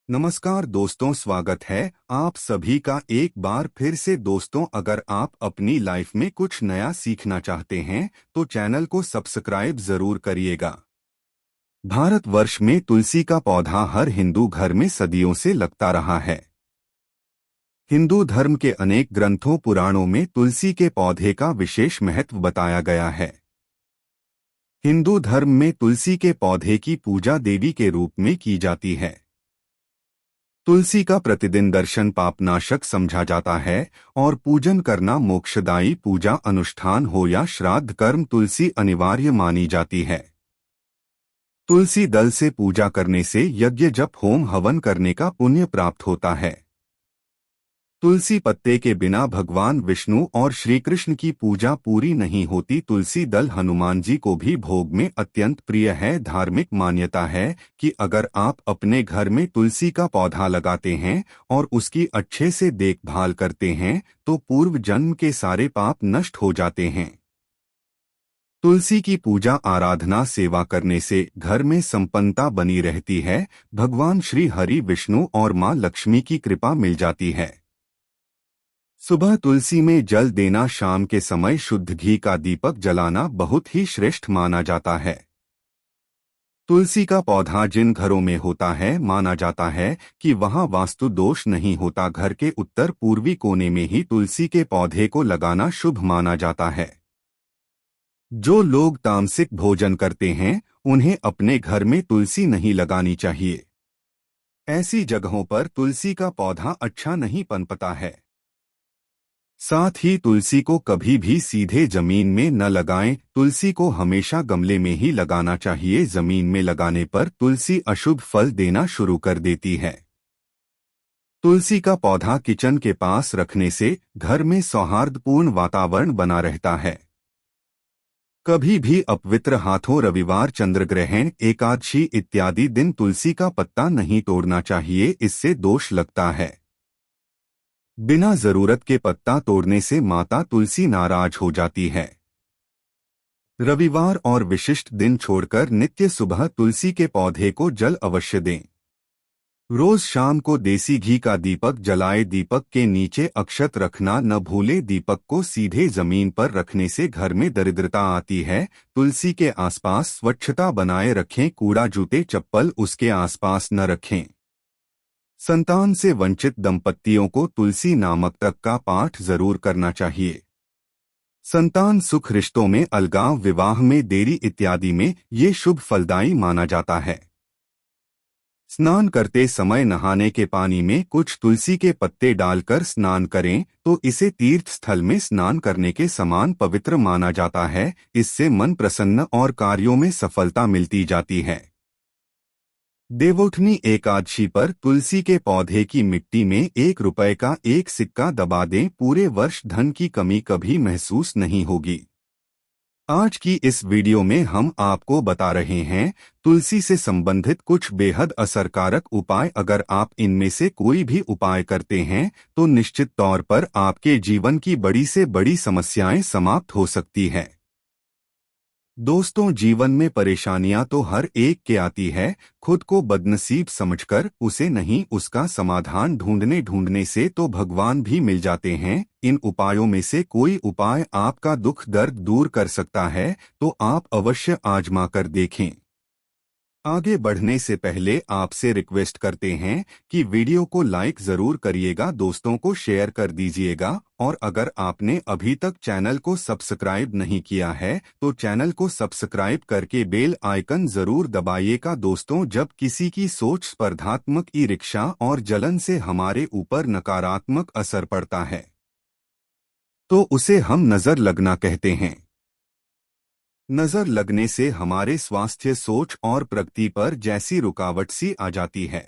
नमस्कार दोस्तों, स्वागत है आप सभी का एक बार फिर से। दोस्तों, अगर आप अपनी लाइफ में कुछ नया सीखना चाहते हैं तो चैनल को सब्सक्राइब जरूर करिएगा। भारतवर्ष में तुलसी का पौधा हर हिंदू घर में सदियों से लगता रहा है। हिंदू धर्म के अनेक ग्रंथों पुराणों में तुलसी के पौधे का विशेष महत्व बताया गया है। हिंदू धर्म में तुलसी के पौधे की पूजा देवी के रूप में की जाती है। तुलसी का प्रतिदिन दर्शन पापनाशक समझा जाता है और पूजन करना मोक्षदायी पूजा अनुष्ठान हो या श्राद्ध कर्म तुलसी अनिवार्य मानी जाती है। तुलसी दल से पूजा करने से यज्ञ जप होम हवन करने का पुण्य प्राप्त होता है। तुलसी पत्ते के बिना भगवान विष्णु और श्री कृष्ण की पूजा पूरी नहीं होती। तुलसी दल हनुमान जी को भी भोग में अत्यंत प्रिय है। धार्मिक मान्यता है कि अगर आप अपने घर में तुलसी का पौधा लगाते हैं और उसकी अच्छे से देखभाल करते हैं तो पूर्व जन्म के सारे पाप नष्ट हो जाते हैं। तुलसी की पूजा आराधना सेवा करने से घर में संपन्नता बनी रहती है। भगवान श्री हरि विष्णु और मां लक्ष्मी की कृपा मिल जाती है। सुबह तुलसी में जल देना, शाम के समय शुद्ध घी का दीपक जलाना बहुत ही श्रेष्ठ माना जाता है। तुलसी का पौधा जिन घरों में होता है माना जाता है कि वहां वास्तु दोष नहीं होता। घर के उत्तर पूर्वी कोने में ही तुलसी के पौधे को लगाना शुभ माना जाता है। जो लोग तामसिक भोजन करते हैं उन्हें अपने घर में तुलसी नहीं लगानी चाहिए। ऐसी जगहों पर तुलसी का पौधा अच्छा नहीं पनपता है। साथ ही तुलसी को कभी भी सीधे जमीन में न लगाएं। तुलसी को हमेशा गमले में ही लगाना चाहिए। जमीन में लगाने पर तुलसी अशुभ फल देना शुरू कर देती है। तुलसी का पौधा किचन के पास रखने से घर में सौहार्दपूर्ण वातावरण बना रहता है। कभी भी अपवित्र हाथों रविवार, चंद्रग्रहण, एकादशी इत्यादि दिन तुलसी का पत्ता नहीं तोड़ना चाहिए, इससे दोष लगता है। बिना जरूरत के पत्ता तोड़ने से माता तुलसी नाराज हो जाती है। रविवार और विशिष्ट दिन छोड़कर नित्य सुबह तुलसी के पौधे को जल अवश्य दें। रोज शाम को देसी घी का दीपक जलाए। दीपक के नीचे अक्षत रखना न भूले। दीपक को सीधे जमीन पर रखने से घर में दरिद्रता आती है। तुलसी के आसपास स्वच्छता बनाए रखें। कूड़ा, जूते, चप्पल उसके आसपास न रखें। संतान से वंचित दंपत्तियों को तुलसी नामक तक का पाठ जरूर करना चाहिए। संतान सुख, रिश्तों में अलगाव, विवाह में देरी इत्यादि में ये शुभ फलदायी माना जाता है। स्नान करते समय नहाने के पानी में कुछ तुलसी के पत्ते डालकर स्नान करें तो इसे तीर्थ स्थल में स्नान करने के समान पवित्र माना जाता है। इससे मन प्रसन्न और कार्यों में सफलता मिलती जाती है। देवउठनी एकादशी पर तुलसी के पौधे की मिट्टी में ₹1 का एक सिक्का दबा दें। पूरे वर्ष धन की कमी कभी महसूस नहीं होगी। आज की इस वीडियो में हम आपको बता रहे हैं तुलसी से संबंधित कुछ बेहद असरकारक उपाय। अगर आप इनमें से कोई भी उपाय करते हैं तो निश्चित तौर पर आपके जीवन की बड़ी से बड़ी समस्याएं समाप्त हो सकती है। दोस्तों, जीवन में परेशानियां तो हर एक के आती है। खुद को बदनसीब समझकर उसे नहीं, उसका समाधान ढूंढने ढूंढने से तो भगवान भी मिल जाते हैं। इन उपायों में से कोई उपाय आपका दुख दर्द दूर कर सकता है तो आप अवश्य आजमा कर देखें। आगे बढ़ने से पहले आपसे रिक्वेस्ट करते हैं कि वीडियो को लाइक जरूर करिएगा, दोस्तों को शेयर कर दीजिएगा और अगर आपने अभी तक चैनल को सब्सक्राइब नहीं किया है तो चैनल को सब्सक्राइब करके बेल आइकन जरूर दबाइएगा। दोस्तों, जब किसी की सोच स्पर्धात्मक ईर्ष्या और जलन से हमारे ऊपर नकारात्मक असर पड़ता है तो उसे हम नजर लगना कहते हैं। नजर लगने से हमारे स्वास्थ्य, सोच और प्रगति पर जैसी रुकावट सी आ जाती है।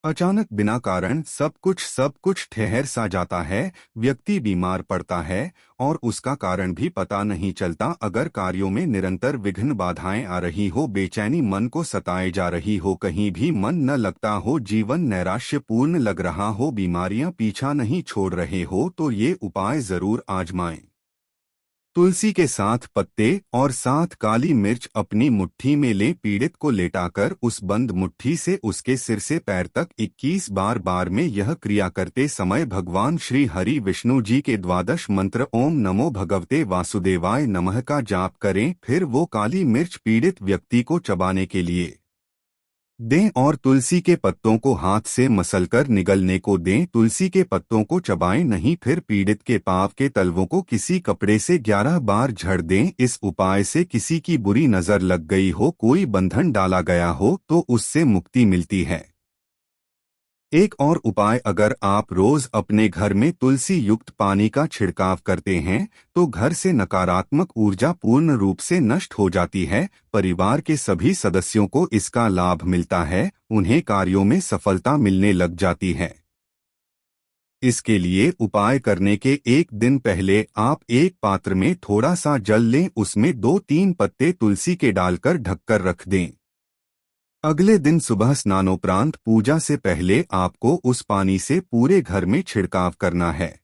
अचानक बिना कारण सब कुछ ठहर सा जाता है। व्यक्ति बीमार पड़ता है और उसका कारण भी पता नहीं चलता। अगर कार्यों में निरंतर विघ्न बाधाएं आ रही हो, बेचैनी मन को सताए जा रही हो, कहीं भी मन न लगता हो, जीवन नैराश्यपूर्ण लग रहा हो, बीमारियां पीछा नहीं छोड़ रहे हो तो ये उपाय जरूर आजमाएं। तुलसी के 7 पत्ते और 7 काली मिर्च अपनी मुट्ठी में लें। पीड़ित को लेटाकर उस बंद मुट्ठी से उसके सिर से पैर तक 21 बार में यह क्रिया करते समय भगवान श्री हरि विष्णु जी के द्वादश मंत्र ओम नमो भगवते वासुदेवाय नमः का जाप करें। फिर वो काली मिर्च पीड़ित व्यक्ति को चबाने के लिए दें और तुलसी के पत्तों को हाथ से मसलकर निगलने को दें। तुलसी के पत्तों को चबाएं नहीं। फिर पीड़ित के पांव के तलवों को किसी कपड़े से 11 बार झड़ दें। इस उपाय से किसी की बुरी नजर लग गई हो, कोई बंधन डाला गया हो तो उससे मुक्ति मिलती है। एक और उपाय, अगर आप रोज अपने घर में तुलसी युक्त पानी का छिड़काव करते हैं तो घर से नकारात्मक ऊर्जा पूर्ण रूप से नष्ट हो जाती है। परिवार के सभी सदस्यों को इसका लाभ मिलता है, उन्हें कार्यों में सफलता मिलने लग जाती है। इसके लिए उपाय करने के एक दिन पहले आप एक पात्र में थोड़ा सा जल लें, उसमें 2-3 पत्ते तुलसी के डालकर ढककर रख दें। अगले दिन सुबह स्नानोपरांत पूजा से पहले आपको उस पानी से पूरे घर में छिड़काव करना है।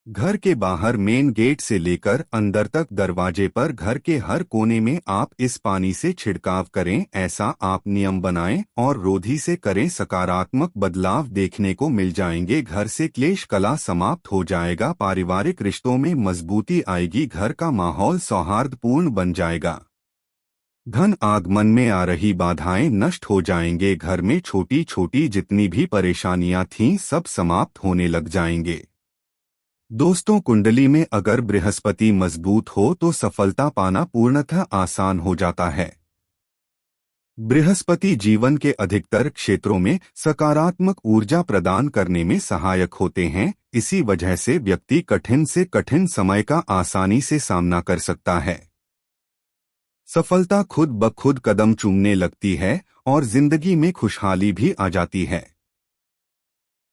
घर के बाहर मेन गेट से लेकर अंदर तक दरवाजे पर घर के हर कोने में आप इस पानी से छिड़काव करें। ऐसा आप नियम बनाएं और रोधी से करें, सकारात्मक बदलाव देखने को मिल जाएंगे। घर से क्लेश कला समाप्त हो जाएगा, पारिवारिक रिश्तों में मजबूती आएगी, घर का माहौल सौहार्दपूर्ण बन जाएगा। धन आगमन में आ रही बाधाएं नष्ट हो जाएंगे। घर में छोटी छोटी जितनी भी परेशानियां थीं सब समाप्त होने लग जाएंगे। दोस्तों, कुंडली में अगर बृहस्पति मजबूत हो तो सफलता पाना पूर्णतः आसान हो जाता है। बृहस्पति जीवन के अधिकतर क्षेत्रों में सकारात्मक ऊर्जा प्रदान करने में सहायक होते हैं। इसी वजह से व्यक्ति कठिन से कठिन समय का आसानी से सामना कर सकता है। सफलता खुद ब खुद कदम चूमने लगती है और जिंदगी में खुशहाली भी आ जाती है।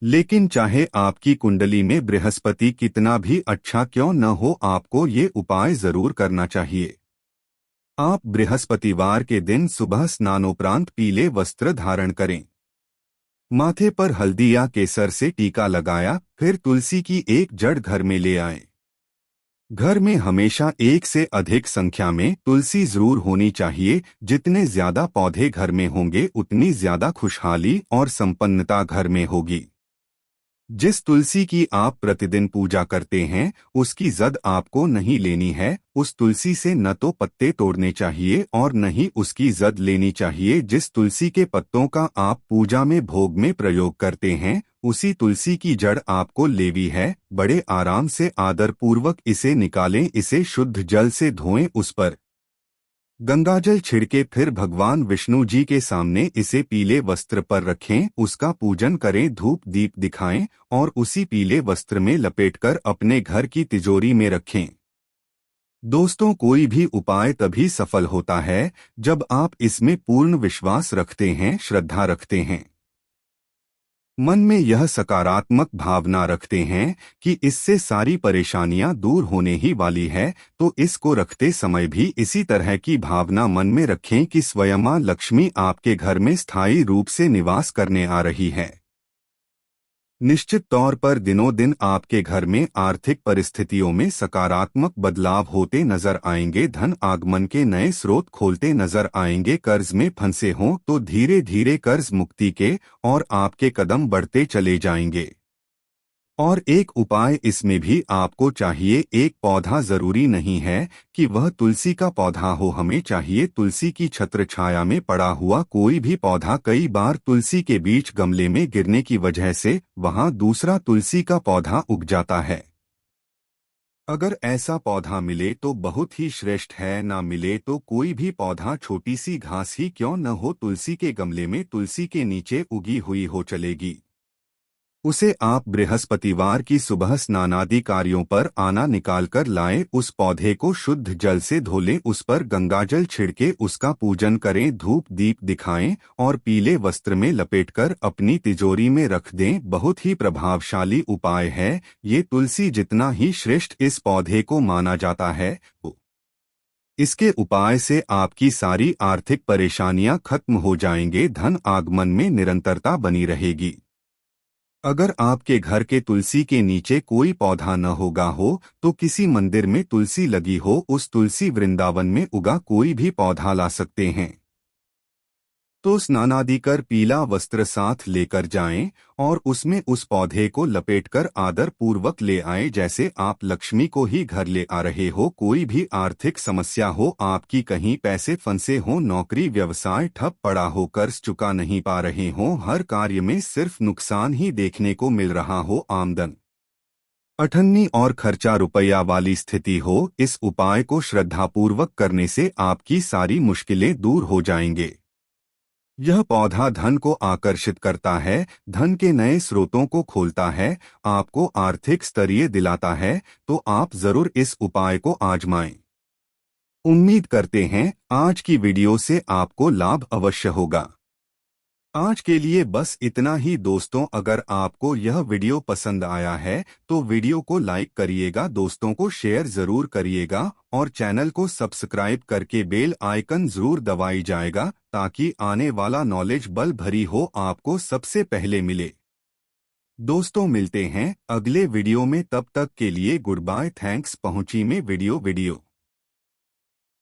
लेकिन चाहे आपकी कुंडली में बृहस्पति कितना भी अच्छा क्यों न हो, आपको ये उपाय जरूर करना चाहिए। आप बृहस्पतिवार के दिन सुबह स्नानोपरांत पीले वस्त्र धारण करें, माथे पर हल्दी या केसर से टीका लगाया, फिर तुलसी की एक जड़ घर में ले आएं। घर में हमेशा एक से अधिक संख्या में तुलसी जरूर होनी चाहिए। जितने ज्यादा पौधे घर में होंगे उतनी ज्यादा खुशहाली और संपन्नता घर में होगी। जिस तुलसी की आप प्रतिदिन पूजा करते हैं उसकी जद आपको नहीं लेनी है। उस तुलसी से न तो पत्ते तोड़ने चाहिए और न ही उसकी जद लेनी चाहिए। जिस तुलसी के पत्तों का आप पूजा में भोग में प्रयोग करते हैं उसी तुलसी की जड़ आपको लेवी है। बड़े आराम से आदर पूर्वक इसे निकालें, इसे शुद्ध जल से धोएं, उस पर गंगाजल छिड़के, फिर भगवान विष्णु जी के सामने इसे पीले वस्त्र पर रखें, उसका पूजन करें, धूप दीप दिखाएं और उसी पीले वस्त्र में लपेटकर अपने घर की तिजोरी में रखें। दोस्तों, कोई भी उपाय तभी सफल होता है जब आप इसमें पूर्ण विश्वास रखते हैं, श्रद्धा रखते हैं, मन में यह सकारात्मक भावना रखते हैं कि इससे सारी परेशानियां दूर होने ही वाली है। तो इसको रखते समय भी इसी तरह की भावना मन में रखें कि स्वयं मां लक्ष्मी आपके घर में स्थायी रूप से निवास करने आ रही है। निश्चित तौर पर दिनों दिन आपके घर में आर्थिक परिस्थितियों में सकारात्मक बदलाव होते नजर आएंगे। धन आगमन के नए स्रोत खोलते नजर आएंगे। कर्ज में फंसे हों तो धीरे धीरे कर्ज मुक्ति के और आपके कदम बढ़ते चले जाएंगे। और एक उपाय इसमें भी आपको चाहिए, एक पौधा जरूरी नहीं है कि वह तुलसी का पौधा हो, हमें चाहिए तुलसी की छत्र छाया में पड़ा हुआ कोई भी पौधा। कई बार तुलसी के बीज गमले में गिरने की वजह से वहां दूसरा तुलसी का पौधा उग जाता है। अगर ऐसा पौधा मिले तो बहुत ही श्रेष्ठ है, ना मिले तो कोई भी पौधा, छोटी सी घास ही क्यों न हो, तुलसी के गमले में तुलसी के नीचे उगी हुई हो चलेगी। उसे आप बृहस्पतिवार की सुबह स्नानादि कार्यों पर आना निकालकर लाएं। उस पौधे को शुद्ध जल से धो लें, उस पर गंगाजल छिड़के उसका पूजन करें, धूप दीप दिखाएं और पीले वस्त्र में लपेटकर अपनी तिजोरी में रख दें। बहुत ही प्रभावशाली उपाय है ये। तुलसी जितना ही श्रेष्ठ इस पौधे को माना जाता है। इसके उपाय से आपकी सारी आर्थिक परेशानियां खत्म हो जाएंगे, धन आगमन में निरंतरता बनी रहेगी। अगर आपके घर के तुलसी के नीचे कोई पौधा न होगा हो तो किसी मंदिर में तुलसी लगी हो, उस तुलसी वृंदावन में उगा कोई भी पौधा ला सकते हैं। तो स्नानादि कर पीला वस्त्र साथ लेकर जाएं और उसमें उस पौधे को लपेटकर आदर पूर्वक ले आएं, जैसे आप लक्ष्मी को ही घर ले आ रहे हो। कोई भी आर्थिक समस्या हो, आपकी कहीं पैसे फंसे हो, नौकरी व्यवसाय ठप पड़ा हो, कर्ज चुका नहीं पा रहे हो, हर कार्य में सिर्फ नुकसान ही देखने को मिल रहा हो, आमदन अठन्नी और खर्चा रुपया वाली स्थिति हो, इस उपाय को श्रद्धापूर्वक करने से आपकी सारी मुश्किलें दूर हो जाएंगे। यह पौधा धन को आकर्षित करता है, धन के नए स्रोतों को खोलता है, आपको आर्थिक स्तरीय दिलाता है। तो आप जरूर इस उपाय को आजमाएं। उम्मीद करते हैं आज की वीडियो से आपको लाभ अवश्य होगा। आज के लिए बस इतना ही दोस्तों। अगर आपको यह वीडियो पसंद आया है तो वीडियो को लाइक करिएगा, दोस्तों को शेयर जरूर करिएगा और चैनल को सब्सक्राइब करके बेल आइकन जरूर दबाई जाएगा, ताकि आने वाला नॉलेज बल भरी हो आपको सबसे पहले मिले। दोस्तों मिलते हैं अगले वीडियो में, तब तक के लिए गुड बाय। थैंक्स पहुंची में वीडियो।